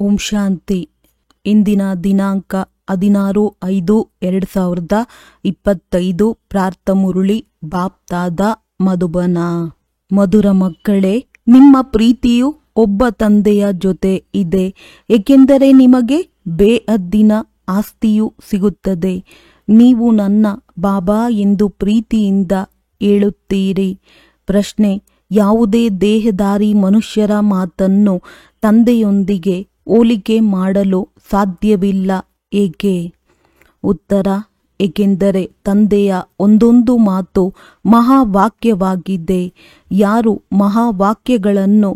ಓಂ ಶಾಂತಿ. ಇಂದಿನ ದಿನಾಂಕ 16/5/2025. ಪ್ರಾರ್ಥಮುರುಳಿ ಬಾಪ್ತಾದ ಮಧುಬನ. ಮಧುರ ಮಕ್ಕಳೇ, ನಿಮ್ಮ ಪ್ರೀತಿಯು ಒಬ್ಬ ತಂದೆಯ ಜೊತೆ ಇದೆ, ಏಕೆಂದರೆ ನಿಮಗೆ ಬೇಹದ್ದಿನ ಆಸ್ತಿಯು ಸಿಗುತ್ತದೆ. ನೀವು ನನ್ನ ಬಾಬಾ ಎಂದು ಪ್ರೀತಿಯಿಂದ ಹೇಳುತ್ತೀರಿ. ಪ್ರಶ್ನೆ: ಯಾವುದೇ ದೇಹಧಾರಿ ಮನುಷ್ಯರ ಮಾತನ್ನು ತಂದೆಯೊಂದಿಗೆ ಹೋಲಿಕೆ ಮಾಡಲು ಸಾಧ್ಯವಿಲ್ಲ, ಏಕೆ? ಉತ್ತರ: ಏಕೆಂದರೆ ತಂದೆಯ ಒಂದೊಂದು ಮಾತು ಮಹಾವಾಕ್ಯವಾಗಿದೆ. ಯಾರು ಮಹಾವಾಕ್ಯಗಳನ್ನು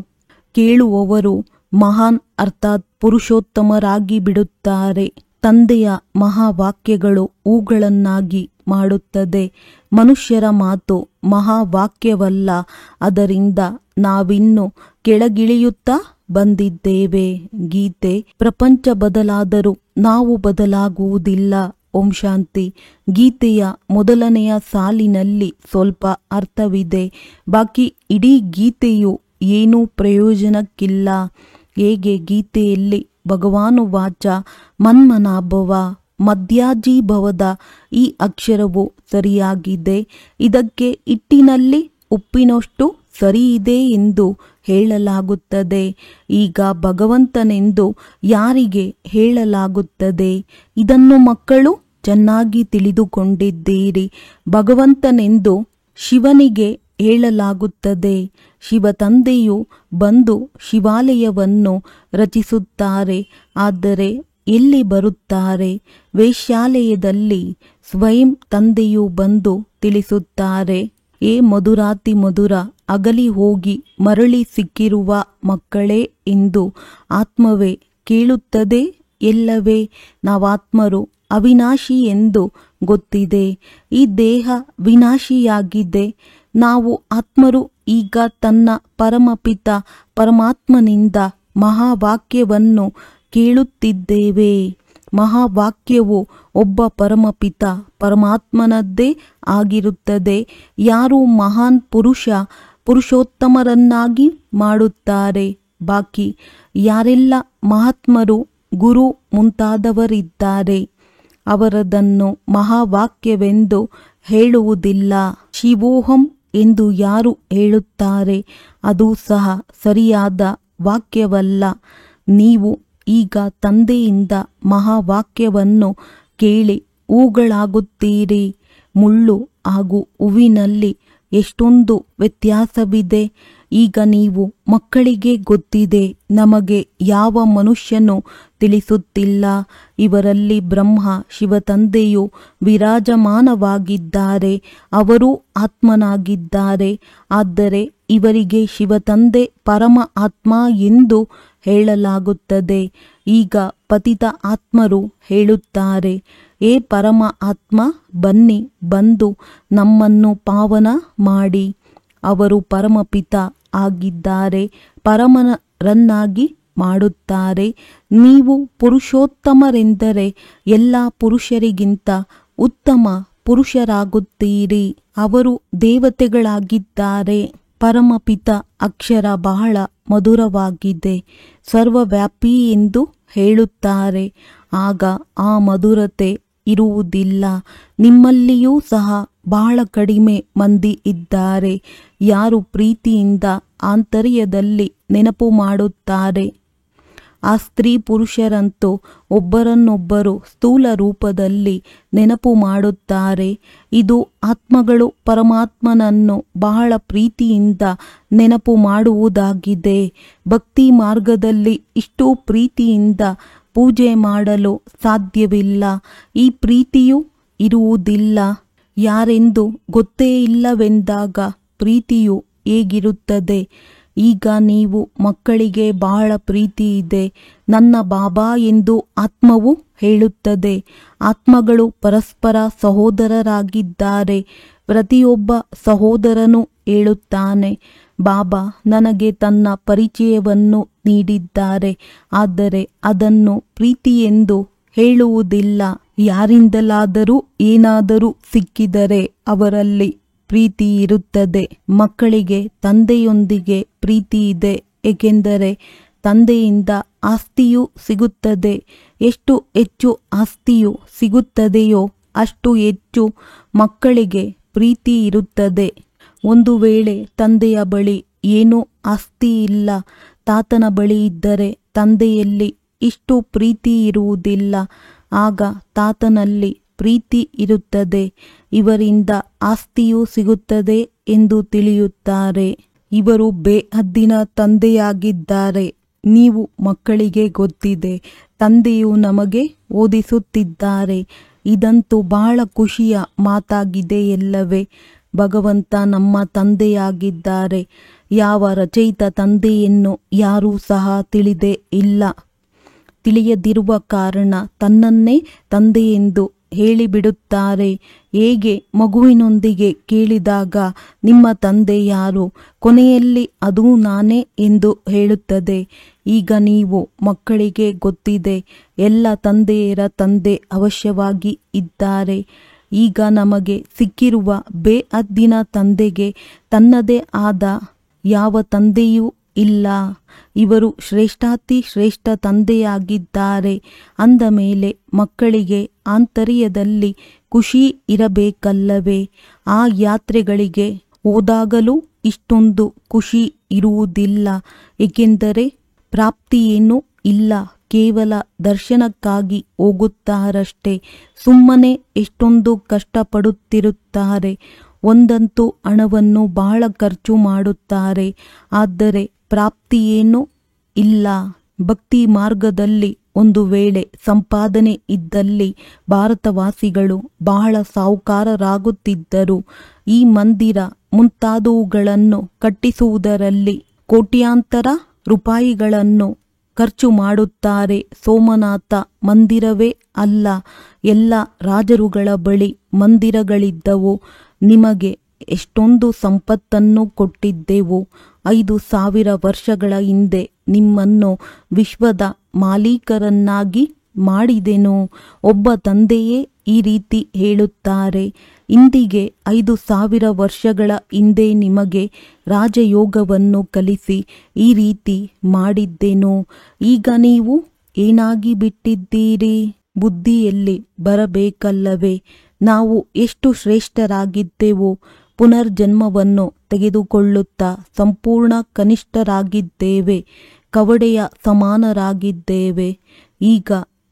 ಕೇಳುವವರು ಮಹಾನ್ ಅರ್ಥಾತ್ ಪುರುಷೋತ್ತಮರಾಗಿ ಬಿಡುತ್ತಾರೆ. ತಂದೆಯ ಮಹಾವಾಕ್ಯಗಳು ಹೂಗಳನ್ನಾಗಿ ಮಾಡುತ್ತದೆ. ಮನುಷ್ಯರ ಮಾತು ಮಹಾವಾಕ್ಯವಲ್ಲ, ಅದರಿಂದ ನಾವಿನ್ನು ಕೆಳಗಿಳಿಯುತ್ತಾ ಬಂದಿದ್ದೇವೆ. ಗೀತೆ: ಪ್ರಪಂಚ ಬದಲಾದರೂ ನಾವು ಬದಲಾಗುವುದಿಲ್ಲ. ಓಂ ಶಾಂತಿ. ಗೀತೆಯ ಮೊದಲನೆಯ ಸಾಲಿನಲ್ಲಿ ಸ್ವಲ್ಪ ಅರ್ಥವಿದೆ, ಬಾಕಿ ಇಡೀ ಗೀತೆಯು ಏನೂ ಪ್ರಯೋಜನಕ್ಕಿಲ್ಲ. ಹೇಗೆ ಗೀತೆಯಲ್ಲಿ ಭಗವಾನುವಾಚ ಮನ್ಮನಾಭವ ಮಧ್ಯಾಜೀಭವದ ಈ ಅಕ್ಷರವು ಸರಿಯಾಗಿದೆ. ಇದಕ್ಕೆ ಹಿಟ್ಟಿನಲ್ಲಿ ಉಪ್ಪಿನಷ್ಟು ಸರಿಯಿದೆ ಎಂದು ಹೇಳಲಾಗುತ್ತದೆ. ಈಗ ಭಗವಂತನೆಂದು ಯಾರಿಗೆ ಹೇಳಲಾಗುತ್ತದೆ? ಇದನ್ನು ಮಕ್ಕಳು ಚೆನ್ನಾಗಿ ತಿಳಿದುಕೊಂಡಿದ್ದೀರಿ. ಭಗವಂತನೆಂದು ಶಿವನಿಗೆ ಹೇಳಲಾಗುತ್ತದೆ. ಶಿವ ತಂದೆಯು ಬಂದು ಶಿವಾಲಯವನ್ನು ರಚಿಸುತ್ತಾರೆ. ಆದರೆ ಎಲ್ಲಿ ಬರುತ್ತಾರೆ? ವೇಶ್ಯಾಲಯದಲ್ಲಿ ಸ್ವಯಂ ತಂದೆಯು ಬಂದು ತಿಳಿಸುತ್ತಾರೆ. ಏ ಮಧುರಾತಿ ಮಧುರ, ಅಗಲಿ ಹೋಗಿ ಮರಳಿ ಸಿಕ್ಕಿರುವ ಮಕ್ಕಳೇ ಎಂದು ಆತ್ಮವೇ ಕೇಳುತ್ತದೆ. ಎಲ್ಲವೇ ನಾವಾತ್ಮರು ಅವಿನಾಶಿ ಎಂದು ಗೊತ್ತಿದೆ. ಈ ದೇಹ ವಿನಾಶಿಯಾಗಿದೆ. ನಾವು ಆತ್ಮರು ಈಗ ತನ್ನ ಪರಮಪಿತ ಪರಮಾತ್ಮನಿಂದ ಮಹಾವಾಕ್ಯವನ್ನು ಕೇಳುತ್ತಿದ್ದೇವೆ. ಮಹಾವಾಕ್ಯವು ಒಬ್ಬ ಪರಮಪಿತ ಪರಮಾತ್ಮನದ್ದೇ ಆಗಿರುತ್ತದೆ. ಯಾರು ಮಹಾನ್ ಪುರುಷೋತ್ತಮರನ್ನಾಗಿ ಮಾಡುತ್ತಾರೆ. ಬಾಕಿ ಯಾರೆಲ್ಲ ಮಹಾತ್ಮರು, ಗುರು ಮುಂತಾದವರಿದ್ದಾರೆ, ಅವರದನ್ನು ಮಹಾವಾಕ್ಯವೆಂದು ಹೇಳುವುದಿಲ್ಲ. ಶಿವೋಹಂ ಎಂದು ಯಾರು ಹೇಳುತ್ತಾರೆ, ಅದು ಸಹ ಸರಿಯಾದ ವಾಕ್ಯವಲ್ಲ. ನೀವು ಈಗ ತಂದೆಯಿಂದ ಮಹಾವಾಕ್ಯವನ್ನು ಕೇಳಿ ಹೂಗಳಾಗುತ್ತೀರಿ. ಮುಳ್ಳು ಹಾಗೂ ಹೂವಿನಲ್ಲಿ ಎಷ್ಟೊಂದು ವ್ಯತ್ಯಾಸವಿದೆ. ಈಗ ನೀವು ಮಕ್ಕಳಿಗೆ ಗೊತ್ತಿದೆ, ನಮಗೆ ಯಾವ ಮನುಷ್ಯನು ತಿಳಿಸುತ್ತಿಲ್ಲ. ಇವರಲ್ಲಿ ಬ್ರಹ್ಮ ಶಿವತಂದೆಯು ವಿರಾಜಮಾನವಾಗಿದ್ದಾರೆ. ಅವರೂ ಆತ್ಮನಾಗಿದ್ದಾರೆ. ಆದರೆ ಇವರಿಗೆ ಶಿವತಂದೆ ಪರಮ ಆತ್ಮ ಎಂದು ಹೇಳಲಾಗುತ್ತದೆ. ಈಗ ಪತಿತ ಆತ್ಮರು ಹೇಳುತ್ತಾರೆ, ಏ ಪರಮ ಆತ್ಮ, ಬನ್ನಿ, ಬಂದು ನಮ್ಮನ್ನು ಪಾವನ ಮಾಡಿ. ಅವರು ಪರಮಪಿತ ಆಗಿದ್ದಾರೆ, ಪರಮರನ್ನಾಗಿ ಮಾಡುತ್ತಾರೆ. ನೀವು ಪುರುಷೋತ್ತಮರೆಂದರೆ ಎಲ್ಲ ಪುರುಷರಿಗಿಂತ ಉತ್ತಮ ಪುರುಷರಾಗುತ್ತೀರಿ. ಅವರು ದೇವತೆಗಳಾಗಿದ್ದಾರೆ. ಪರಮಪಿತ ಅಕ್ಷರ ಬಹಳ ಮಧುರವಾಗಿದೆ, ಸರ್ವವ್ಯಾಪಿ ಎಂದು ಹೇಳುತ್ತಾರೆ. ಆಗ ಆ ಮಧುರತೆ ಇರುವುದಿಲ್ಲ. ನಿಮ್ಮಲ್ಲಿಯೂ ಸಹ ಬಹಳ ಕಡಿಮೆ ಮಂದಿ ಇದ್ದಾರೆ, ಯಾರು ಪ್ರೀತಿಯಿಂದ ಆಂತರ್ಯದಲ್ಲಿ ನೆನಪು ಮಾಡುತ್ತಾರೆ. ಆ ಸ್ತ್ರೀ ಪುರುಷರಂತೂ ಒಬ್ಬರನ್ನೊಬ್ಬರು ಸ್ಥೂಲ ರೂಪದಲ್ಲಿ ನೆನಪು ಮಾಡುತ್ತಾರೆ. ಇದು ಆತ್ಮಗಳು ಪರಮಾತ್ಮನನ್ನು ಬಹಳ ಪ್ರೀತಿಯಿಂದ ನೆನಪು ಮಾಡುವುದಾಗಿದೆ. ಭಕ್ತಿ ಮಾರ್ಗದಲ್ಲಿ ಇಷ್ಟು ಪ್ರೀತಿಯಿಂದ ಪೂಜೆ ಮಾಡಲು ಸಾಧ್ಯವಿಲ್ಲ. ಈ ಪ್ರೀತಿಯು ಇರುವುದಿಲ್ಲ. ಯಾರೆಂದು ಗೊತ್ತೇ ಇಲ್ಲವೆಂದಾಗ ಪ್ರೀತಿಯು ಹೇಗಿರುತ್ತದೆ? ಈಗ ನೀವು ಮಕ್ಕಳಿಗೆ ಬಹಳ ಪ್ರೀತಿ ಇದೆ, ನನ್ನ ಬಾಬಾ ಎಂದು ಆತ್ಮವು ಹೇಳುತ್ತದೆ. ಆತ್ಮಗಳು ಪರಸ್ಪರ ಸಹೋದರರಾಗಿದ್ದಾರೆ. ಪ್ರತಿಯೊಬ್ಬ ಸಹೋದರನು ಹೇಳುತ್ತಾನೆ, ಬಾಬಾ ನನಗೆ ತನ್ನ ಪರಿಚಯವನ್ನು ನೀಡಿದ್ದಾರೆ, ಆದರೆ ಅದನ್ನು ಪ್ರೀತಿಯೆಂದು ಹೇಳುವುದಿಲ್ಲ. ಯಾರಿಂದಲಾದರೂ ಏನಾದರೂ ಸಿಕ್ಕಿದರೆ ಅವರಲ್ಲಿ ಪ್ರೀತಿ ಇರುತ್ತದೆ. ಮಕ್ಕಳಿಗೆ ತಂದೆಯೊಂದಿಗೆ ಪ್ರೀತಿ ಇದೆ, ಏಕೆಂದರೆ ತಂದೆಯಿಂದ ಆಸ್ತಿಯೂ ಸಿಗುತ್ತದೆ. ಎಷ್ಟು ಹೆಚ್ಚು ಆಸ್ತಿಯು ಸಿಗುತ್ತದೆಯೋ ಅಷ್ಟು ಹೆಚ್ಚು ಮಕ್ಕಳಿಗೆ ಪ್ರೀತಿ ಇರುತ್ತದೆ. ಒಂದು ವೇಳೆ ತಂದೆಯ ಬಳಿ ಏನೂ ಆಸ್ತಿ ಇಲ್ಲ, ತಾತನ ಬಳಿ ಇದ್ದರೆ ತಂದೆಯಲ್ಲಿ ಇಷ್ಟು ಪ್ರೀತಿ ಇರುವುದಿಲ್ಲ. ಆಗ ತಾತನಲ್ಲಿ ಪ್ರೀತಿ ಇರುತ್ತದೆ. ಇವರಿಂದ ಆಸ್ತಿಯೂ ಸಿಗುತ್ತದೆ ಎಂದು ತಿಳಿಯುತ್ತಾರೆ. ಇವರು ಬೇಹದ್ದಿನ ತಂದೆಯಾಗಿದ್ದಾರೆ. ನೀವು ಮಕ್ಕಳಿಗೆ ಗೊತ್ತಿದೆ, ತಂದೆಯು ನಮಗೆ ಓದಿಸುತ್ತಿದ್ದಾರೆ. ಇದಂತೂ ಬಹಳ ಖುಷಿಯ ಮಾತಾಗಿದೆ ಎಲ್ಲವೇ. ಭಗವಂತ ನಮ್ಮ ತಂದೆಯಾಗಿದ್ದಾರೆ. ಯಾವ ರಚಯಿತ ತಂದೆಯನ್ನು ಯಾರೂ ಸಹ ತಿಳಿದೇ ಇಲ್ಲ. ತಿಳಿಯದಿರುವ ಕಾರಣ ತನ್ನನ್ನೇ ತಂದೆಯೆಂದು ಹೇಳಿಬಿಡುತ್ತಾರೆ. ಹೇಗೆ ಮಗುವಿನೊಂದಿಗೆ ಕೇಳಿದಾಗ ನಿಮ್ಮ ತಂದೆ ಯಾರು, ಕೊನೆಯಲ್ಲಿ ಅದು ನಾನೇ ಎಂದು ಹೇಳುತ್ತದೆ. ಈಗ ನೀವು ಮಕ್ಕಳಿಗೆ ಗೊತ್ತಿದೆ, ಎಲ್ಲ ತಂದೆಯರ ತಂದೆ ಅವಶ್ಯವಾಗಿ ಇದ್ದಾರೆ. ಈಗ ನಮಗೆ ಸಿಕ್ಕಿರುವ ಬೇಹದ್ದಿನ ತಂದೆಗೆ ತನ್ನದೇ ಆದ ಯಾವ ತಂದೆಯೂ ಇಲ್ಲ. ಇವರು ಶ್ರೇಷ್ಠಾತಿ ಶ್ರೇಷ್ಠ ತಂದೆಯಾಗಿದ್ದಾರೆ. ಅಂದ ಮೇಲೆ ಮಕ್ಕಳಿಗೆ ಆಂತರ್ಯದಲ್ಲಿ ಖುಷಿ ಇರಬೇಕಲ್ಲವೇ. ಆ ಯಾತ್ರೆಗಳಿಗೆ ಹೋದಾಗಲೂ ಇಷ್ಟೊಂದು ಖುಷಿ ಇರುವುದಿಲ್ಲ. ಏಕೆಂದರೆ ಪ್ರಾಪ್ತಿಯೇನೂ ಇಲ್ಲ, ಕೇವಲ ದರ್ಶನಕ್ಕಾಗಿ ಹೋಗುತ್ತಾರಷ್ಟೇ. ಸುಮ್ಮನೆ ಎಷ್ಟೊಂದು ಕಷ್ಟಪಡುತ್ತಿರುತ್ತಾರೆ. ಒಂದಂತೂ ಹಣವನ್ನು ಬಹಳ ಖರ್ಚು ಮಾಡುತ್ತಾರೆ, ಆದರೆ ಪ್ರಾಪ್ತಿಯೇನೂ ಇಲ್ಲ. ಭಕ್ತಿ ಮಾರ್ಗದಲ್ಲಿ ಒಂದು ವೇಳೆ ಸಂಪಾದನೆ ಇದ್ದಲ್ಲಿ ಭಾರತವಾಸಿಗಳು ಬಹಳ ಸಾಹುಕಾರರಾಗುತ್ತಿದ್ದರು. ಈ ಮಂದಿರ ಮುಂತಾದವುಗಳನ್ನು ಕಟ್ಟಿಸುವುದರಲ್ಲಿ ಕೋಟ್ಯಾಂತರ ರೂಪಾಯಿಗಳನ್ನು ಖರ್ಚು ಮಾಡುತ್ತಾರೆ. ಸೋಮನಾಥ ಮಂದಿರವೇ ಅಲ್ಲ, ಎಲ್ಲ ರಾಜರುಗಳ ಬಳಿ ಮಂದಿರಗಳಿದ್ದವು. ನಿಮಗೆ ಎಷ್ಟೊಂದು ಸಂಪತ್ತನ್ನು ಕೊಟ್ಟಿದ್ದೆವು. 5,000 ವರ್ಷಗಳ ಹಿಂದೆ ನಿಮ್ಮನ್ನು ವಿಶ್ವದ ಮಾಲೀಕರನ್ನಾಗಿ ಮಾಡಿದೆನು. ಒಬ್ಬ ತಂದೆಯೇ ಈ ರೀತಿ ಹೇಳುತ್ತಾರೆ. ಇಂದಿಗೆ 5,000 ವರ್ಷಗಳ ಹಿಂದೆ ನಿಮಗೆ ರಾಜಯೋಗವನ್ನು ಕಲಿಸಿ ಈ ರೀತಿ ಮಾಡಿದ್ದೆನು. ಈಗ ನೀವು ಏನಾಗಿ ಬಿಟ್ಟಿದ್ದೀರಿ? ಬುದ್ಧಿಯಲ್ಲಿ ಬರಬೇಕಲ್ಲವೇ. ನಾವು ಎಷ್ಟು ಶ್ರೇಷ್ಠರಾಗಿದ್ದೆವು. ಪುನರ್ಜನ್ಮವನ್ನು ತೆಗೆದುಕೊಳ್ಳುತ್ತಾ ಸಂಪೂರ್ಣ ಕನಿಷ್ಠರಾಗಿದ್ದೇವೆ, ಕವಡೆಯ ಸಮಾನರಾಗಿದ್ದೇವೆ. ಈಗ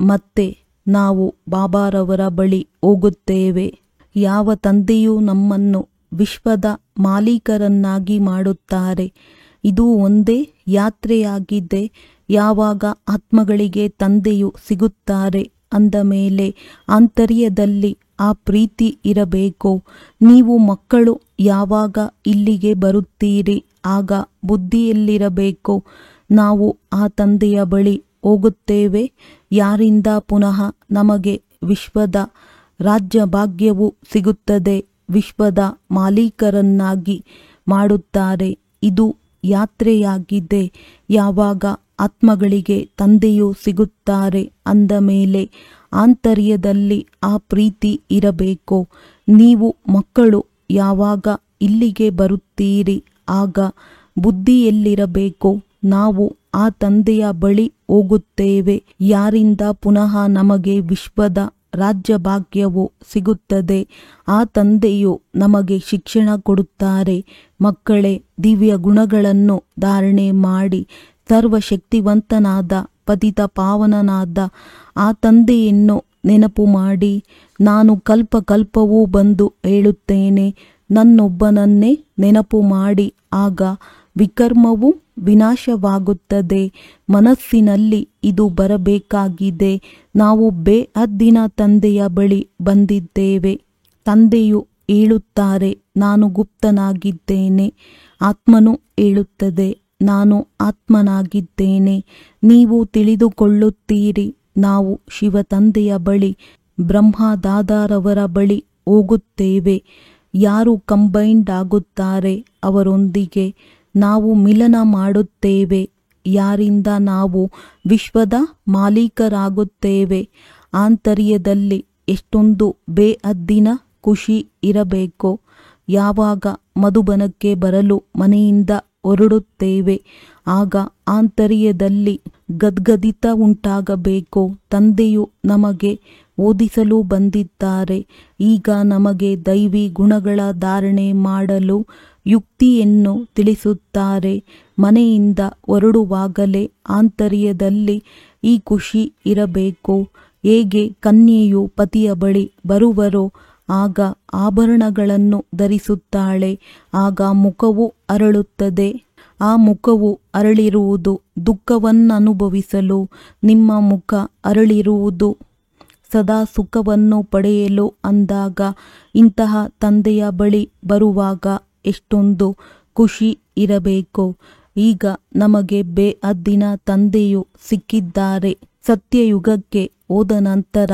ಮತ್ತೆ ನಾವು ಬಾಬಾರವರ ಬಳಿ ಹೋಗುತ್ತೇವೆ. ಯಾವ ತಂದೆಯೂ ನಮ್ಮನ್ನು ವಿಶ್ವದ ಮಾಲೀಕರನ್ನಾಗಿ ಮಾಡುತ್ತಾರೆ. ಇದು ಒಂದೇ ಯಾತ್ರೆಯಾಗಿದೆ. ಯಾವಾಗ ಆತ್ಮಗಳಿಗೆ ತಂದೆಯು ಸಿಗುತ್ತಾರೆ ಅಂದ ಮೇಲೆ ಆಂತರ್ಯದಲ್ಲಿ ಆ ಪ್ರೀತಿ ಇರಬೇಕು. ನೀವು ಮಕ್ಕಳು ಯಾವಾಗ ಇಲ್ಲಿಗೆ ಬರುತ್ತೀರಿ ಆಗ ಬುದ್ಧಿಯಲ್ಲಿರಬೇಕು, ನಾವು ಆ ತಂದೆಯ ಬಳಿ ಹೋಗುತ್ತೇವೆ. ಯಾರಿಂದ ಪುನಃ ನಮಗೆ ವಿಶ್ವದ ರಾಜ್ಯ ಭಾಗ್ಯವು ಸಿಗುತ್ತದೆ, ವಿಶ್ವದ ಮಾಲೀಕರನ್ನಾಗಿ ಮಾಡುತ್ತಾರೆ. ಇದು ಯಾತ್ರೆಯಾಗಿದೆ. ಯಾವಾಗ ಆತ್ಮಗಳಿಗೆ ತಂದೆಯು ಸಿಗುತ್ತಾರೆ ಅಂದ ಮೇಲೆ ಆಂತರ್ಯದಲ್ಲಿ ಆ ಪ್ರೀತಿ ಇರಬೇಕು. ನೀವು ಮಕ್ಕಳು ಯಾವಾಗ ಇಲ್ಲಿಗೆ ಬರುತ್ತೀರಿ ಆಗ ಬುದ್ಧಿಯಲ್ಲಿರಬೇಕು, ನಾವು ಆ ತಂದೆಯ ಬಳಿ ಹೋಗುತ್ತೇವೆ. ಯಾರಿಂದ ಪುನಃ ನಮಗೆ ವಿಶ್ವದ ರಾಜ್ಯ ಭಾಗ್ಯವು ಸಿಗುತ್ತದೆ ಆ ತಂದೆಯು ನಮಗೆ ಶಿಕ್ಷಣ ಕೊಡುತ್ತಾರೆ. ಮಕ್ಕಳೇ, ದಿವ್ಯ ಗುಣಗಳನ್ನು ಧಾರಣೆ ಮಾಡಿ ಸರ್ವಶಕ್ತಿವಂತನಾದ ಪತಿತ ಪಾವನನಾದ ಆ ತಂದೆಯನ್ನು ನೆನಪು ಮಾಡಿ. ನಾನು ಕಲ್ಪ ಕಲ್ಪವೂ ಬಂದು ಹೇಳುತ್ತೇನೆ, ನನ್ನೊಬ್ಬನನ್ನೇ ನೆನಪು ಮಾಡಿ, ಆಗ ವಿಕರ್ಮವು ವಿನಾಶವಾಗುತ್ತದೆ. ಮನಸ್ಸಿನಲ್ಲಿ ಇದು ಬರಬೇಕಾಗಿದೆ. ನಾವು ಬೇಹದ್ದಿನ ತಂದೆಯ ಬಳಿ ಬಂದಿದ್ದೇವೆ. ತಂದೆಯು ಹೇಳುತ್ತಾರೆ, ನಾನು ಗುಪ್ತನಾಗಿದ್ದೇನೆ. ಆತ್ಮನು ಹೇಳುತ್ತದೆ, ನಾನು ಆತ್ಮನಾಗಿದ್ದೇನೆ. ನೀವು ತಿಳಿದುಕೊಳ್ಳುತ್ತೀರಿ, ನಾವು ಶಿವ ತಂದೆಯ ಬಳಿ ಬ್ರಹ್ಮದಾದಾರವರ ಬಳಿ ಹೋಗುತ್ತೇವೆ. ಯಾರು ಕಂಬೈಂಡ್ ಆಗುತ್ತಾರೆ ಅವರೊಂದಿಗೆ ನಾವು ಮಿಲನ ಮಾಡುತ್ತೇವೆ. ಯಾರಿಂದ ನಾವು ವಿಶ್ವದ ಮಾಲೀಕರಾಗುತ್ತೇವೆ. ಆಂತರ್ಯದಲ್ಲಿ ಎಷ್ಟೊಂದು ಬೇಹದ್ದಿನ ಖುಷಿ ಇರಬೇಕು. ಯಾವಾಗ ಮಧುಬನಕ್ಕೆ ಬರಲು ಮನೆಯಿಂದ ಹೊರಡುತ್ತೇವೆ. ಆಗ ಆಂತರ್ಯದಲ್ಲಿ ಗದ್ಗದಿತ ಉಂಟಾಗಬೇಕು. ತಂದೆಯು ನಮಗೆ ಓದಿಸಲು ಬಂದಿದ್ದಾರೆ. ಈಗ ನಮಗೆ ದೈವಿ ಗುಣಗಳ ಧಾರಣೆ ಮಾಡಲು ಯುಕ್ತಿಯನ್ನು ತಿಳಿಸುತ್ತಾರೆ. ಮನೆಯಿಂದ ಹೊರಡುವಾಗಲೇ ಆಂತರ್ಯದಲ್ಲಿ ಈ ಖುಷಿ ಇರಬೇಕು. ಹೇಗೆ ಕನ್ಯೆಯು ಪತಿಯ ಬಳಿ ಬರುವರೋ ಆಗ ಆಭರಣಗಳನ್ನು ಧರಿಸುತ್ತಾಳೆ. ಆಗ ಮುಖವು ಅರಳುತ್ತದೆ. ಆ ಮುಖವು ಅರಳಿರುವುದು ದುಃಖವನ್ನನುಭವಿಸಲು. ನಿಮ್ಮ ಮುಖ ಅರಳಿರುವುದು ಸದಾ ಸುಖವನ್ನು ಪಡೆಯಲು. ಅಂದಾಗ ಇಂತಹ ತಂದೆಯ ಬಳಿ ಬರುವಾಗ ಎಷ್ಟೊಂದು ಖುಷಿ ಇರಬೇಕು. ಈಗ ನಮಗೆ ಬೇಅದ್ದಿನ ತಂದೆಯು ಸಿಕ್ಕಿದ್ದಾರೆ. ಸತ್ಯಯುಗಕ್ಕೆ ಹೋದ ನಂತರ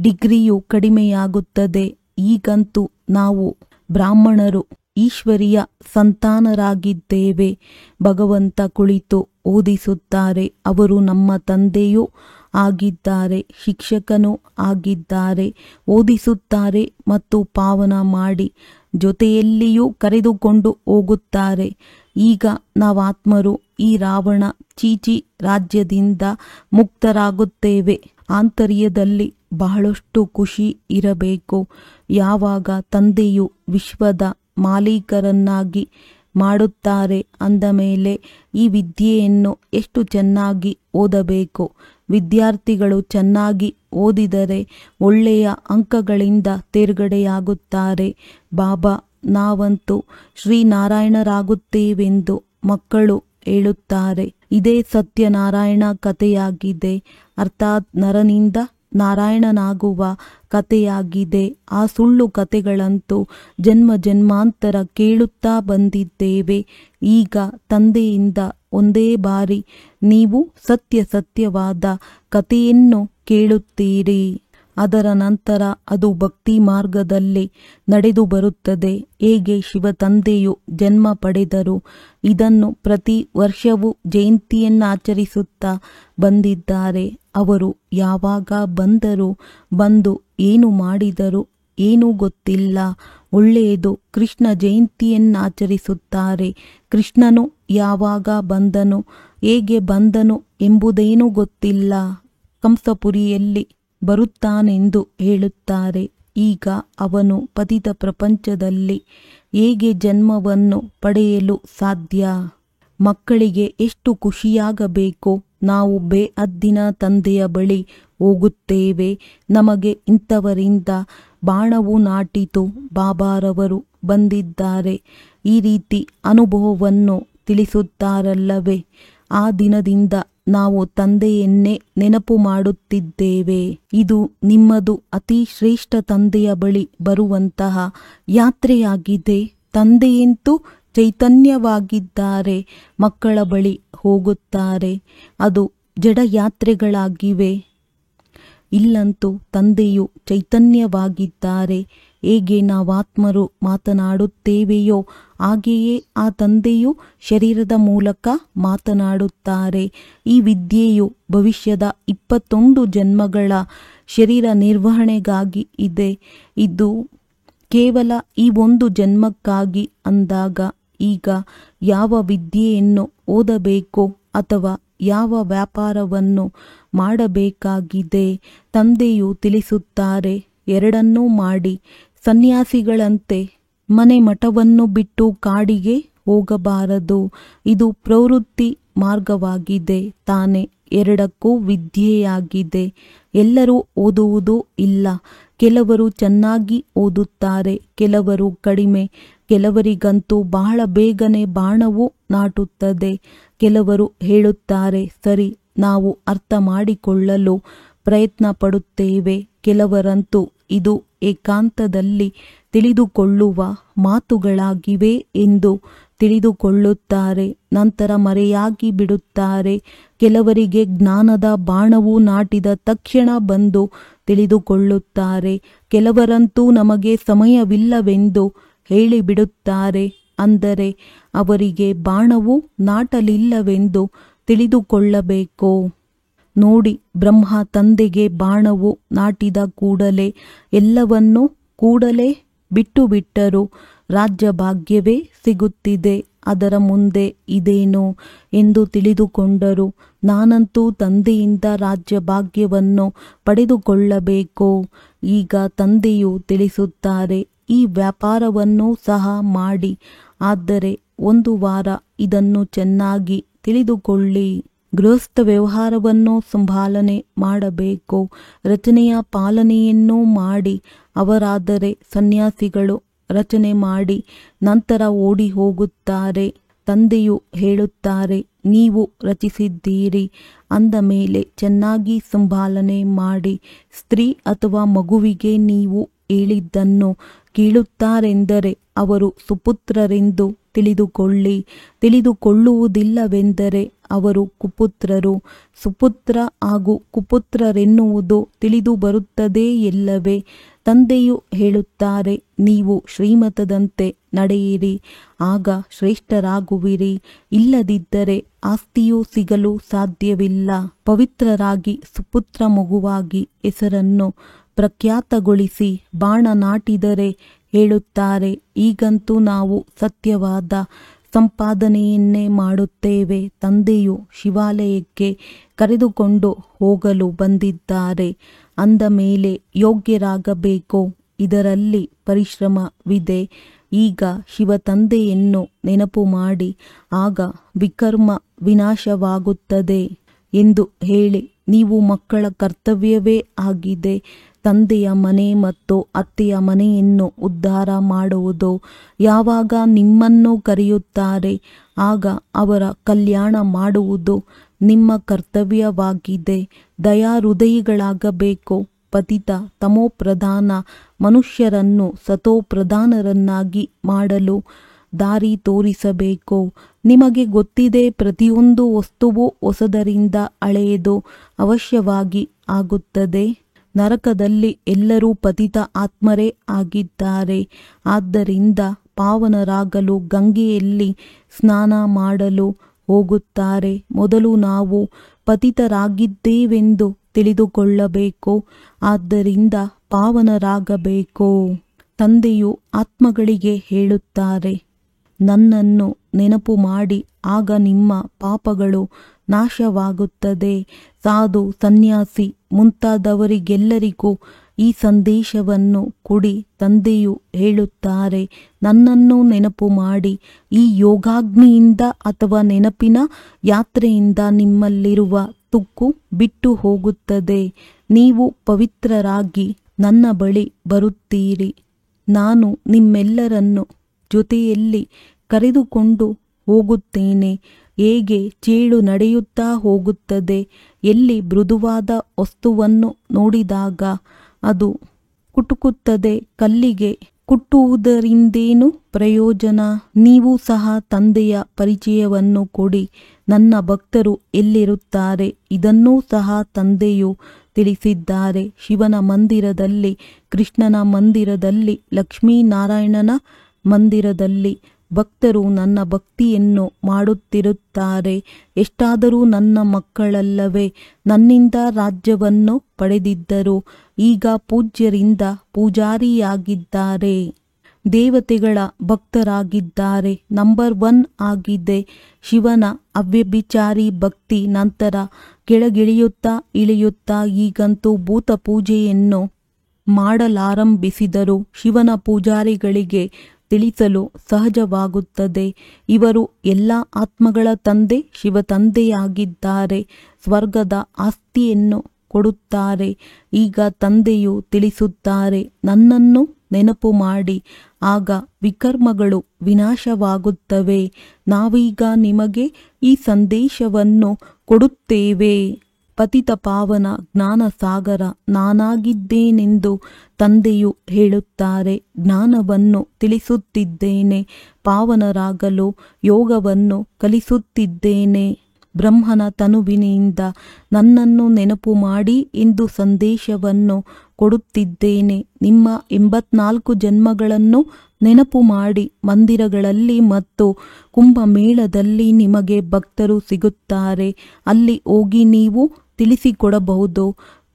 ಡಿಗ್ರಿಯು ಕಡಿಮೆಯಾಗುತ್ತದೆ. ಈಗಂತೂ ನಾವು ಬ್ರಾಹ್ಮಣರು ಈಶ್ವರಿಯ ಸಂತಾನರಾಗಿದ್ದೇವೆ. ಭಗವಂತ ಕುಳಿತು ಓದಿಸುತ್ತಾರೆ. ಅವರು ನಮ್ಮ ತಂದೆಯೂ ಆಗಿದ್ದಾರೆ, ಶಿಕ್ಷಕನೂ ಆಗಿದ್ದಾರೆ. ಓದಿಸುತ್ತಾರೆ ಮತ್ತು ಪಾವನ ಮಾಡಿ ಜೊತೆಯಲ್ಲಿಯೂ ಕರೆದುಕೊಂಡು ಹೋಗುತ್ತಾರೆ. ಈಗ ನಾವಾತ್ಮರು ಈ ರಾವಣ ಚೀಚಿ ರಾಜ್ಯದಿಂದ ಮುಕ್ತರಾಗುತ್ತೇವೆ. ಆಂತರ್ಯದಲ್ಲಿ ಬಹಳಷ್ಟು ಖುಷಿ ಇರಬೇಕು. ಯಾವಾಗ ತಂದೆಯು ವಿಶ್ವದ ಮಾಲೀಕರನ್ನಾಗಿ ಮಾಡುತ್ತಾರೆ ಅಂದ ಮೇಲೆ ಈ ವಿದ್ಯೆಯನ್ನು ಎಷ್ಟು ಚೆನ್ನಾಗಿ ಓದಬೇಕು. ವಿದ್ಯಾರ್ಥಿಗಳು ಚೆನ್ನಾಗಿ ಓದಿದರೆ ಒಳ್ಳೆಯ ಅಂಕಗಳಿಂದ ತೇರ್ಗಡೆಯಾಗುತ್ತಾರೆ. ಬಾಬಾ, ನಾವಂತೂ ಶ್ರೀನಾರಾಯಣರಾಗುತ್ತೇವೆಂದು ಮಕ್ಕಳು ಹೇಳುತ್ತಾರೆ. ಇದೇ ಸತ್ಯನಾರಾಯಣ ಕಥೆಯಾಗಿದೆ. ಅರ್ಥಾತ್ ನರನಿಂದ ನಾರಾಯಣನಾಗುವ ಕಥೆಯಾಗಿದೆ. ಆ ಸುಳ್ಳು ಕಥೆಗಳಂತೂ ಜನ್ಮ ಜನ್ಮಾಂತರ ಕೇಳುತ್ತಾ ಬಂದಿದ್ದೇವೆ. ಈಗ ತಂದೆಯಿಂದ ಒಂದೇ ಬಾರಿ ನೀವು ಸತ್ಯವಾದ ಕಥೆಯನ್ನು ಕೇಳುತ್ತೀರಿ. ಅದರ ನಂತರ ಅದು ಭಕ್ತಿ ಮಾರ್ಗದಲ್ಲಿ ನಡೆದು ಬರುತ್ತದೆ. ಹೇಗೆ ಶಿವ ತಂದೆಯು ಜನ್ಮ ಪಡೆದರು. ಇದನ್ನು ಪ್ರತಿ ವರ್ಷವೂ ಜಯಂತಿಯನ್ನಾಚರಿಸುತ್ತಾ ಬಂದಿದ್ದಾರೆ. ಅವರು ಯಾವಾಗ ಬಂದರು, ಬಂದು ಏನು ಮಾಡಿದರು ಏನೂ ಗೊತ್ತಿಲ್ಲ. ಒಳ್ಳೆಯದು, ಕೃಷ್ಣ ಜಯಂತಿಯನ್ನಾಚರಿಸುತ್ತಾರೆ. ಕೃಷ್ಣನು ಯಾವಾಗ ಬಂದನು, ಹೇಗೆ ಬಂದನು ಎಂಬುದೇನೂ ಗೊತ್ತಿಲ್ಲ. ಕಂಸಪುರಿಯಲ್ಲಿ ಬರುತ್ತಾನೆಂದು ಹೇಳುತ್ತಾರೆ. ಈಗ ಅವನು ಪತಿತ ಪ್ರಪಂಚದಲ್ಲಿ ಹೇಗೆ ಜನ್ಮವನ್ನು ಪಡೆಯಲು ಸಾಧ್ಯ? ಮಕ್ಕಳಿಗೆ ಎಷ್ಟು ಖುಷಿಯಾಗಬೇಕು. ನಾವು ಬೇಅದ್ದಿನ ತಂದೆಯ ಬಳಿ ಹೋಗುತ್ತೇವೆ. ನಮಗೆ ಇಂಥವರಿಂದ ಬಾಣವು ನಾಟಿತು. ಬಾಬಾರವರು ಬಂದಿದ್ದಾರೆ. ಈ ರೀತಿ ಅನುಭವವನ್ನು ತಿಳಿಸುತ್ತಾರಲ್ಲವೇ. ಆ ದಿನದಿಂದ ನಾವು ತಂದೆಯನ್ನೇ ನೆನಪು ಮಾಡುತ್ತಿದ್ದೇವೆ. ಇದು ನಿಮ್ಮದು ಅತಿ ಶ್ರೇಷ್ಠ ತಂದೆಯ ಬಳಿ ಬರುವಂತಹ ಯಾತ್ರೆಯಾಗಿದೆ. ತಂದೆಯಂತೂ ಚೈತನ್ಯವಾಗಿದ್ದಾರೆ. ಮಕ್ಕಳ ಬಳಿ ಹೋಗುತ್ತಾರೆ. ಅದು ಜಡಯಾತ್ರೆಗಳಾಗಿವೆ. ಇಲ್ಲಂತೂ ತಂದೆಯು ಚೈತನ್ಯವಾಗಿದ್ದಾರೆ. ಹೇಗೆ ನಾವಾತ್ಮರು ಮಾತನಾಡುತ್ತೇವೆಯೋ ಹಾಗೆಯೇ ಆ ತಂದೆಯು ಶರೀರದ ಮೂಲಕ ಮಾತನಾಡುತ್ತಾರೆ. ಈ ವಿದ್ಯೆಯು ಭವಿಷ್ಯದ 21 ಜನ್ಮಗಳ ಶರೀರ ನಿರ್ವಹಣೆಗಾಗಿ ಇದೆ. ಇದು ಕೇವಲ ಈ ಒಂದು ಜನ್ಮಕ್ಕಾಗಿ. ಅಂದಾಗ ಈಗ ಯಾವ ವಿದ್ಯೆಯನ್ನು ಓದಬೇಕು ಅಥವಾ ಯಾವ ವ್ಯಾಪಾರವನ್ನು ಮಾಡಬೇಕಾಗಿದೆ? ತಂದೆಯು ತಿಳಿಸುತ್ತಾರೆ, ಎರಡನ್ನೂ ಮಾಡಿ. ಸನ್ಯಾಸಿಗಳಂತೆ ಮನೆ ಮಠವನ್ನು ಬಿಟ್ಟು ಕಾಡಿಗೆ ಹೋಗಬಾರದು. ಇದು ಪ್ರವೃತ್ತಿ ಮಾರ್ಗವಾಗಿದೆ ತಾನೇ. ಎರಡಕ್ಕೂ ವಿದ್ಯೆಯಾಗಿದೆ. ಎಲ್ಲರೂ ಓದುವುದೂ ಇಲ್ಲ. ಕೆಲವರು ಚೆನ್ನಾಗಿ ಓದುತ್ತಾರೆ, ಕೆಲವರು ಕಡಿಮೆ. ಕೆಲವರಿಗಂತೂ ಬಹಳ ಬೇಗನೆ ಬಾಣವು ನಾಟುತ್ತದೆ. ಕೆಲವರು ಹೇಳುತ್ತಾರೆ, ಸರಿ, ನಾವು ಅರ್ಥ ಮಾಡಿಕೊಳ್ಳಲು ಪ್ರಯತ್ನ ಪಡುತ್ತೇವೆ. ಕೆಲವರಂತೂ ಇದು ಏಕಾಂತದಲ್ಲಿ ತಿಳಿದುಕೊಳ್ಳುವ ಮಾತುಗಳಾಗಿವೆ ಎಂದು ತಿಳಿದುಕೊಳ್ಳುತ್ತಾರೆ. ನಂತರ ಮರೆಯಾಗಿ ಬಿಡುತ್ತಾರೆ. ಕೆಲವರಿಗೆ ಜ್ಞಾನದ ಬಾಣವು ನಾಟಿದ ತಕ್ಷಣ ಬಂದು ತಿಳಿದುಕೊಳ್ಳುತ್ತಾರೆ. ಕೆಲವರಂತೂ ನಮಗೆ ಸಮಯವಿಲ್ಲವೆಂದು ಹೇಳಿಬಿಡುತ್ತಾರೆ. ಅಂದರೆ ಅವರಿಗೆ ಬಾಣವು ನಾಟಲಿಲ್ಲವೆಂದು ತಿಳಿದುಕೊಳ್ಳಬೇಕು. ನೋಡಿ, ಬ್ರಹ್ಮ ತಂದೆಗೆ ಬಾಣವು ನಾಟಿದ ಕೂಡಲೇ ಎಲ್ಲವನ್ನೂ ಕೂಡಲೇ ಬಿಟ್ಟು ಬಿಟ್ಟರು. ರಾಜ್ಯ ಭಾಗ್ಯವೇ ಸಿಗುತ್ತಿದೆ, ಅದರ ಮುಂದೆ ಇದೇನು ಎಂದು ತಿಳಿದುಕೊಂಡರು. ನಾನಂತೂ ತಂದೆಯಿಂದ ರಾಜ್ಯ ಭಾಗ್ಯವನ್ನು ಪಡೆದುಕೊಳ್ಳಬೇಕು. ಈಗ ತಂದೆಯು ತಿಳಿಸುತ್ತಾರೆ, ಈ ವ್ಯಾಪಾರವನ್ನು ಸಹ ಮಾಡಿ, ಆದರೆ ಒಂದು ವಾರ ಇದನ್ನು ಚೆನ್ನಾಗಿ ತಿಳಿದುಕೊಳ್ಳಿ. ಗೃಹಸ್ಥ ವ್ಯವಹಾರವನ್ನು ಸಂಭಾಲನೆ ಮಾಡಬೇಕು, ರಚನೆಯ ಪಾಲನೆಯನ್ನು ಮಾಡಿ. ಅವರಾದರೆ ಸನ್ಯಾಸಿಗಳು ರಚನೆ ಮಾಡಿ ನಂತರ ಓಡಿ ಹೋಗುತ್ತಾರೆ. ತಂದೆಯು ಹೇಳುತ್ತಾರೆ, ನೀವು ರಚಿಸಿದ್ದೀರಿ ಅಂದ ಮೇಲೆ ಚೆನ್ನಾಗಿ ಸಂಭಾಲನೆ ಮಾಡಿ. ಸ್ತ್ರೀ ಅಥವಾ ಮಗುವಿಗೆ ನೀವು ಹೇಳಿದ್ದನ್ನು ಕೇಳುತ್ತಾರೆಂದರೆ ಅವರು ಸುಪುತ್ರರೆಂದು ತಿಳಿದುಕೊಳ್ಳಿ. ತಿಳಿದುಕೊಳ್ಳುವುದಿಲ್ಲವೆಂದರೆ ಅವರು ಕುಪುತ್ರರು. ಸುಪುತ್ರ ಹಾಗೂ ಕುಪುತ್ರರೆನ್ನುವುದು ತಿಳಿದು ಬರುತ್ತದೆ ಎಲ್ಲವೇ. ತಂದೆಯು ಹೇಳುತ್ತಾರೆ, ನೀವು ಶ್ರೀಮತದಂತೆ ನಡೆಯಿರಿ, ಆಗ ಶ್ರೇಷ್ಠರಾಗುವಿರಿ. ಇಲ್ಲದಿದ್ದರೆ ಆಸ್ತಿಯೂ ಸಿಗಲು ಸಾಧ್ಯವಿಲ್ಲ. ಪವಿತ್ರರಾಗಿ ಸುಪುತ್ರ ಮಗುವಾಗಿ ಹೆಸರನ್ನು ಪ್ರಖ್ಯಾತಗೊಳಿಸಿ ಬಾಣ ನಾಟಿದರೆ ಹೇಳುತ್ತಾರೆ, ಈಗಂತೂ ನಾವು ಸತ್ಯವಾದ ಸಂಪಾದನೆಯನ್ನೇ ಮಾಡುತ್ತೇವೆ. ತಂದೆಯು ಶಿವಾಲಯಕ್ಕೆ ಕರೆದುಕೊಂಡು ಹೋಗಲು ಬಂದಿದ್ದಾರೆ ಅಂದ ಮೇಲೆ ಯೋಗ್ಯರಾಗಬೇಕು. ಇದರಲ್ಲಿ ಪರಿಶ್ರಮವಿದೆ. ಈಗ ಶಿವತಂದೆಯನ್ನು ನೆನಪು ಮಾಡಿ, ಆಗ ವಿಕರ್ಮ ವಿನಾಶವಾಗುತ್ತದೆ ಎಂದು ಹೇಳಿ. ನೀವು ಮಕ್ಕಳ ಕರ್ತವ್ಯವೇ ಆಗಿದೆ ತಂದೆಯ ಮನೆ ಮತ್ತು ಅತ್ತೆಯ ಮನೆಯನ್ನು ಉದ್ಧಾರ ಮಾಡುವುದು. ಯಾವಾಗ ನಿಮ್ಮನ್ನು ಕರೆಯುತ್ತಾರೆ ಆಗ ಅವರ ಕಲ್ಯಾಣ ಮಾಡುವುದು ನಿಮ್ಮ ಕರ್ತವ್ಯವಾಗಿದೆ. ದಯಾಹೃದಯಿಗಳಾಗಬೇಕು. ಪತಿತ ತಮೋಪ್ರಧಾನ ಮನುಷ್ಯರನ್ನು ಸತೋಪ್ರಧಾನರನ್ನಾಗಿ ಮಾಡಲು ದಾರಿ ತೋರಿಸಬೇಕು. ನಿಮಗೆ ಗೊತ್ತಿದೆ, ಪ್ರತಿಯೊಂದು ವಸ್ತುವು ಹೊಸದರಿಂದ ಹಳೆಯದು ಅವಶ್ಯವಾಗಿ ಆಗುತ್ತದೆ. ನರಕದಲ್ಲಿ ಎಲ್ಲರೂ ಪತಿತ ಆತ್ಮರೇ ಆಗಿದ್ದಾರೆ. ಆದ್ದರಿಂದ ಪಾವನರಾಗಲು ಗಂಗೆಯಲ್ಲಿ ಸ್ನಾನ ಮಾಡಲು ಹೋಗುತ್ತಾರೆ. ಮೊದಲು ನಾವು ಪತಿತರಾಗಿದ್ದೇವೆಂದು ತಿಳಿದುಕೊಳ್ಳಬೇಕು. ಆದ್ದರಿಂದ ಪಾವನರಾಗಬೇಕು. ತಂದೆಯು ಆತ್ಮಗಳಿಗೆ ಹೇಳುತ್ತಾರೆ, ನನ್ನನ್ನು ನೆನಪು ಮಾಡಿ, ಆಗ ನಿಮ್ಮ ಪಾಪಗಳು ನಾಶವಾಗುತ್ತದೆ. ಸಾಧು, ಸನ್ಯಾಸಿ ಮುಂತಾದವರಿಗೆಲ್ಲರಿಗೂ ಈ ಸಂದೇಶವನ್ನು ಕೊಡಿ. ತಂದೆಯು ಹೇಳುತ್ತಾರೆ, ನನ್ನನ್ನು ನೆನಪು ಮಾಡಿ. ಈ ಯೋಗಾಗ್ನಿಯಿಂದ ಅಥವಾ ನೆನಪಿನ ಯಾತ್ರೆಯಿಂದ ನಿಮ್ಮಲ್ಲಿರುವ ತುಕ್ಕು ಬಿಟ್ಟು ಹೋಗುತ್ತದೆ. ನೀವು ಪವಿತ್ರರಾಗಿ ನನ್ನ ಬಳಿ ಬರುತ್ತೀರಿ. ನಾನು ನಿಮ್ಮೆಲ್ಲರನ್ನು ಜೊತೆಯಲ್ಲಿ ಕರೆದುಕೊಂಡು ಹೋಗುತ್ತೇನೆ. ಹೇಗೆ ಚೇಳು ನಡೆಯುತ್ತಾ ಹೋಗುತ್ತದೆ, ಎಲ್ಲಿ ಮೃದುವಾದ ವಸ್ತುವನ್ನು ನೋಡಿದಾಗ ಅದು ಕುಟುಕುತ್ತದೆ, ಕಲ್ಲಿಗೆ ಕುಟ್ಟುವುದರಿಂದೇನು ಪ್ರಯೋಜನ? ನೀವು ಸಹ ತಂದೆಯ ಪರಿಚಯವನ್ನು ಕೊಡಿ. ನನ್ನ ಭಕ್ತರು ಎಲ್ಲಿರುತ್ತಾರೆ ಇದನ್ನೂ ಸಹ ತಂದೆಯು ತಿಳಿಸಿದ್ದಾರೆ. ಶಿವನ ಮಂದಿರದಲ್ಲಿ, ಕೃಷ್ಣನ ಮಂದಿರದಲ್ಲಿ, ಲಕ್ಷ್ಮೀನಾರಾಯಣನ ಮಂದಿರದಲ್ಲಿ ಭಕ್ತರು ನನ್ನ ಭಕ್ತಿಯನ್ನು ಮಾಡುತ್ತಿರುತ್ತಾರೆ. ಎಷ್ಟಾದರೂ ನನ್ನ ಮಕ್ಕಳಲ್ಲವೇ? ನನ್ನಿಂದ ರಾಜ್ಯವನ್ನು ಪಡೆದಿದ್ದರು. ಈಗ ಪೂಜ್ಯರಿಂದ ಪೂಜಾರಿಯಾಗಿದ್ದಾರೆ. ದೇವತೆಗಳ ಭಕ್ತರಾಗಿದ್ದಾರೆ. ನಂಬರ್ 1 ಆಗಿದೆ ಶಿವನ ಅವ್ಯಭಿಚಾರಿ ಭಕ್ತಿ. ನಂತರ ಕೆಳಗಿಳಿಯುತ್ತಾ ಇಳಿಯುತ್ತಾ ಈಗಂತೂ ಭೂತ ಪೂಜೆಯನ್ನು ಮಾಡಲಾರಂಭಿಸಿದರು. ಶಿವನ ಪೂಜಾರಿಗಳಿಗೆ ತಿಳಿಸಲು ಸಹಜವಾಗುತ್ತದೆ, ಇವರು ಎಲ್ಲ ಆತ್ಮಗಳ ತಂದೆ ಶಿವತಂದೆಯಾಗಿದ್ದಾರೆ. ಸ್ವರ್ಗದ ಆಸ್ತಿಯನ್ನು ಕೊಡುತ್ತಾರೆ. ಈಗ ತಂದೆಯು ತಿಳಿಸುತ್ತಾರೆ, ನನ್ನನ್ನು ನೆನಪು ಮಾಡಿ, ಆಗ ವಿಕರ್ಮಗಳು ವಿನಾಶವಾಗುತ್ತವೆ. ನಾವೀಗ ನಿಮಗೆ ಈ ಸಂದೇಶವನ್ನು ಕೊಡುತ್ತೇವೆ. ಪತಿತ ಪಾವನ ಜ್ಞಾನಸಾಗರ ನಾನಾಗಿದ್ದೇನೆಂದು ತಂದೆಯು ಹೇಳುತ್ತಾರೆ. ಜ್ಞಾನವನ್ನು ತಿಳಿಸುತ್ತಿದ್ದೇನೆ. ಪಾವನರಾಗಲು ಯೋಗವನ್ನು ಕಲಿಸುತ್ತಿದ್ದೇನೆ. ಬ್ರಹ್ಮನ ತನುವಿನಿಂದ ನನ್ನನ್ನು ನೆನಪು ಮಾಡಿ ಎಂದು ಸಂದೇಶವನ್ನು ಕೊಡುತ್ತಿದ್ದೇನೆ. ನಿಮ್ಮ 84 ಜನ್ಮಗಳನ್ನು ನೆನಪು ಮಾಡಿ. ಮಂದಿರಗಳಲ್ಲಿ ಮತ್ತು ಕುಂಭಮೇಳದಲ್ಲಿ ನಿಮಗೆ ಭಕ್ತರು ಸಿಗುತ್ತಾರೆ. ಅಲ್ಲಿ ಹೋಗಿ ನೀವು ತಿಳಿಸಿಕೊಡಬಹುದು.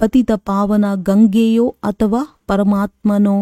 ಪತಿತ ಪಾವನ ಗಂಗೆಯೋ ಅಥವಾ ಪರಮಾತ್ಮನೋ?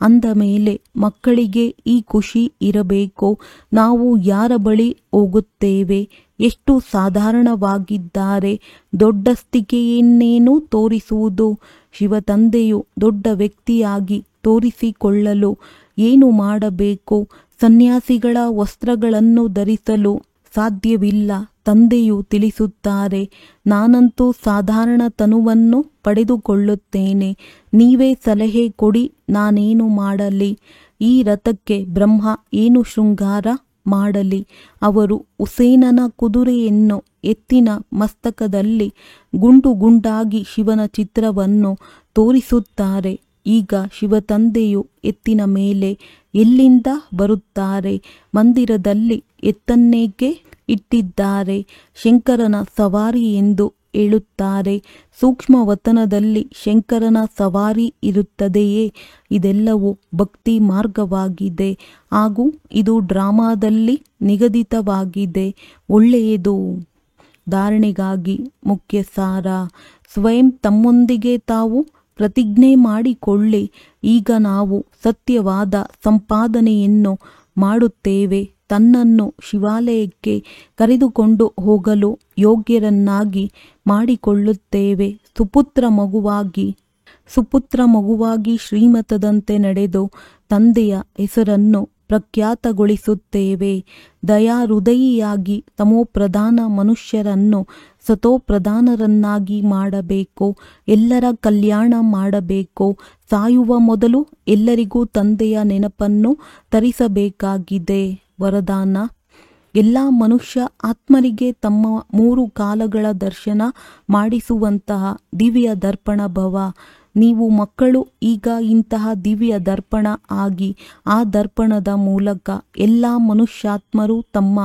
ಅಂದ ಮೇಲೆ ಮಕ್ಕಳಿಗೆ ಈ ಖುಷಿ ಇರಬೇಕು. ನಾವು ಯಾರ ಬಳಿ ಹೋಗುತ್ತೇವೆ? ಎಷ್ಟು ಸಾಧಾರಣವಾಗಿದ್ದಾರೆ. ದೊಡ್ಡಸ್ತಿಕೆಯನ್ನೇನು ತೋರಿಸುವುದು? ಶಿವತಂದೆಯು ದೊಡ್ಡ ವ್ಯಕ್ತಿಯಾಗಿ ತೋರಿಸಿಕೊಳ್ಳಲು ಏನು ಮಾಡಬೇಕು? ಸನ್ಯಾಸಿಗಳ ವಸ್ತ್ರಗಳನ್ನು ಧರಿಸಲು ಸಾಧ್ಯವಿಲ್ಲ. ತಂದೆಯು ತಿಳಿಸುತ್ತಾರೆ, ನಾನಂತೂ ಸಾಧಾರಣ ತನುವನ್ನು ಪಡೆದುಕೊಳ್ಳುತ್ತೇನೆ. ನೀವೇ ಸಲಹೆ ಕೊಡಿ, ನಾನೇನು ಮಾಡಲಿ? ಈ ರಥಕ್ಕೆ ಬ್ರಹ್ಮ ಏನು ಶೃಂಗಾರ ಮಾಡಲಿ? ಅವರು ಹುಸೇನನ ಕುದುರೆಯನ್ನು ಎತ್ತಿನ ಮಸ್ತಕದಲ್ಲಿ ಗುಂಡು ಗುಂಡಾಗಿ ಶಿವನ ಚಿತ್ರವನ್ನು ತೋರಿಸುತ್ತಾರೆ. ಈಗ ಶಿವತಂದೆಯು ಎತ್ತಿನ ಮೇಲೆ ಎಲ್ಲಿಂದ ಬರುತ್ತಾರೆ? ಮಂದಿರದಲ್ಲಿ ಎತ್ತನ್ನೇಕೆ ಇಟ್ಟಿದ್ದಾರೆ? ಶಂಕರನ ಸವಾರಿ ಎಂದು ಹೇಳುತ್ತಾರೆ. ಸೂಕ್ಷ್ಮ ವತನದಲ್ಲಿ ಶಂಕರನ ಸವಾರಿ ಇರುತ್ತದೆಯೇ? ಇದೆಲ್ಲವೂ ಭಕ್ತಿ ಮಾರ್ಗವಾಗಿದೆ ಹಾಗೂ ಇದು ಡ್ರಾಮಾದಲ್ಲಿ ನಿಗದಿತವಾಗಿದೆ. ಒಳ್ಳೆಯದು. ಧಾರಣೆಗಾಗಿ ಮುಖ್ಯ ಸಾರ. ಸ್ವಯಂ ತಮ್ಮೊಂದಿಗೆ ತಾವು ಪ್ರತಿಜ್ಞೆ ಮಾಡಿಕೊಳ್ಳಿ. ಈಗ ನಾವು ಸತ್ಯವಾದ ಸಂಪಾದನೆಯನ್ನು ಮಾಡುತ್ತೇವೆ. ತನ್ನನ್ನು ಶಿವಾಲಯಕ್ಕೆ ಕರೆದುಕೊಂಡು ಹೋಗಲು ಯೋಗ್ಯರನ್ನಾಗಿ ಮಾಡಿಕೊಳ್ಳುತ್ತೇವೆ. ಸುಪುತ್ರ ಮಗುವಾಗಿ ಶ್ರೀಮತದಂತೆ ನಡೆದು ತಂದೆಯ ಹೆಸರನ್ನು ಪ್ರಖ್ಯಾತಗೊಳಿಸುತ್ತೇವೆ. ದಯಾಹೃದಯಿಯಾಗಿ ತಮೋಪ್ರಧಾನ ಮನುಷ್ಯರನ್ನು ಸತೋಪ್ರಧಾನರನ್ನಾಗಿ ಮಾಡಬೇಕು. ಎಲ್ಲರ ಕಲ್ಯಾಣ ಮಾಡಬೇಕು. ಸಾಯುವ ಮೊದಲು ಎಲ್ಲರಿಗೂ ತಂದೆಯ ನೆನಪನ್ನು ತರಿಸಬೇಕಾಗಿದೆ. ವರದಾನ: ಎಲ್ಲ ಮನುಷ್ಯ ಆತ್ಮರಿಗೆ ತಮ್ಮ 3 ಕಾಲಗಳ ದರ್ಶನ ಮಾಡಿಸುವಂತಹ ದಿವ್ಯ ದರ್ಪಣ ಭವ. ನೀವು ಮಕ್ಕಳು ಈಗ ಇಂತಹ ದಿವ್ಯ ದರ್ಪಣ ಆಗಿ ಆ ದರ್ಪಣದ ಮೂಲಕ ಎಲ್ಲ ಮನುಷ್ಯಾತ್ಮರು ತಮ್ಮ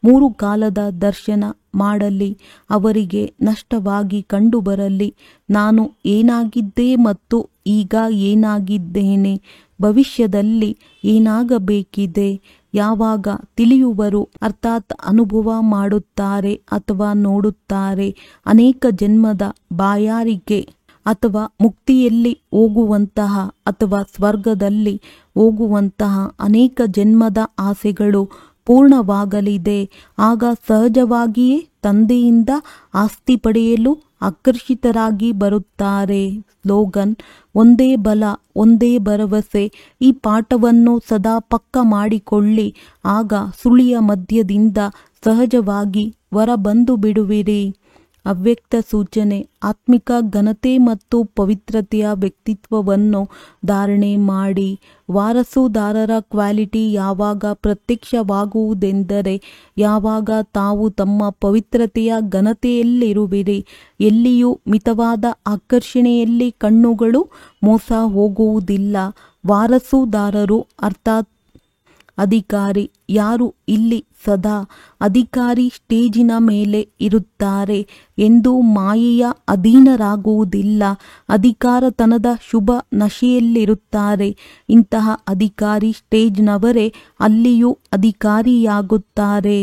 3 ಕಾಲದ ದರ್ಶನ ಮಾಡಲಿ. ಅವರಿಗೆ ನಷ್ಟವಾಗಿ ಕಂಡುಬರಲಿ, ನಾನು ಏನಾಗಿದ್ದೆ ಮತ್ತು ಈಗ ಏನಾಗಿದ್ದೇನೆ, ಭವಿಷ್ಯದಲ್ಲಿ ಏನಾಗಬೇಕಿದೆ. ಯಾವಾಗ ತಿಳಿಯುವರು, ಅರ್ಥಾತ್ ಅನುಭವ ಮಾಡುತ್ತಾರೆ ಅಥವಾ ನೋಡುತ್ತಾರೆ, ಅನೇಕ ಜನ್ಮದ ಬಾಯಾರಿಕೆ ಅಥವಾ ಮುಕ್ತಿಯಲ್ಲಿ ಹೋಗುವಂತಹ ಅಥವಾ ಸ್ವರ್ಗದಲ್ಲಿ ಹೋಗುವಂತಹ ಅನೇಕ ಜನ್ಮದ ಆಸೆಗಳು ಪೂರ್ಣವಾಗಲಿದೆ. ಆಗ ಸಹಜವಾಗಿಯೇ ತಂದೆಯಿಂದ ಆಸ್ತಿ ಪಡೆಯಲು ಆಕರ್ಷಿತರಾಗಿ ಬರುತ್ತಾರೆ. ಸ್ಲೋಗನ್: ಒಂದೇ ಬಲ, ಒಂದೇ ಭರವಸೆ. ಈ ಪಾಠವನ್ನು ಸದಾ ಪಕ್ಕ ಮಾಡಿಕೊಳ್ಳಿ. ಆಗ ಸುಳಿಯ ಮಧ್ಯದಿಂದ ಸಹಜವಾಗಿ ಹೊರಬಂದು ಬಿಡುವಿರಿ. ಅವ್ಯಕ್ತ ಸೂಚನೆ: ಆತ್ಮಿಕ ಘನತೆ ಮತ್ತು ಪವಿತ್ರತೆಯ ವ್ಯಕ್ತಿತ್ವವನ್ನು ಧಾರಣೆ ಮಾಡಿ. ವಾರಸುದಾರರ ಕ್ವಾಲಿಟಿ ಯಾವಾಗ ಪ್ರತ್ಯಕ್ಷವಾಗುವುದೆಂದರೆ ಯಾವಾಗ ತಾವು ತಮ್ಮ ಪವಿತ್ರತೆಯ ಘನತೆಯಲ್ಲಿರುವಿರಿ. ಎಲ್ಲಿಯೂ ಮಿತವಾದ ಆಕರ್ಷಣೆಯಲ್ಲಿ ಕಣ್ಣುಗಳು ಮೋಸ ಹೋಗುವುದಿಲ್ಲ. ವಾರಸುದಾರರು ಅರ್ಥಾತ್ ಅಧಿಕಾರಿ ಯಾರು ಇಲ್ಲಿ ಸದಾ ಅಧಿಕಾರಿ ಸ್ಟೇಜಿನ ಮೇಲೆ ಇರುತ್ತಾರೆ ಎಂದು ಮಾಯೆಯ ಅಧೀನರಾಗುವುದಿಲ್ಲ. ಅಧಿಕಾರತನದ ಶುಭ ನಶೆಯಲ್ಲಿರುತ್ತಾರೆ. ಇಂತಹ ಅಧಿಕಾರಿ ಸ್ಟೇಜ್ನವರೇ ಅಲ್ಲಿಯೂ ಅಧಿಕಾರಿಯಾಗುತ್ತಾರೆ.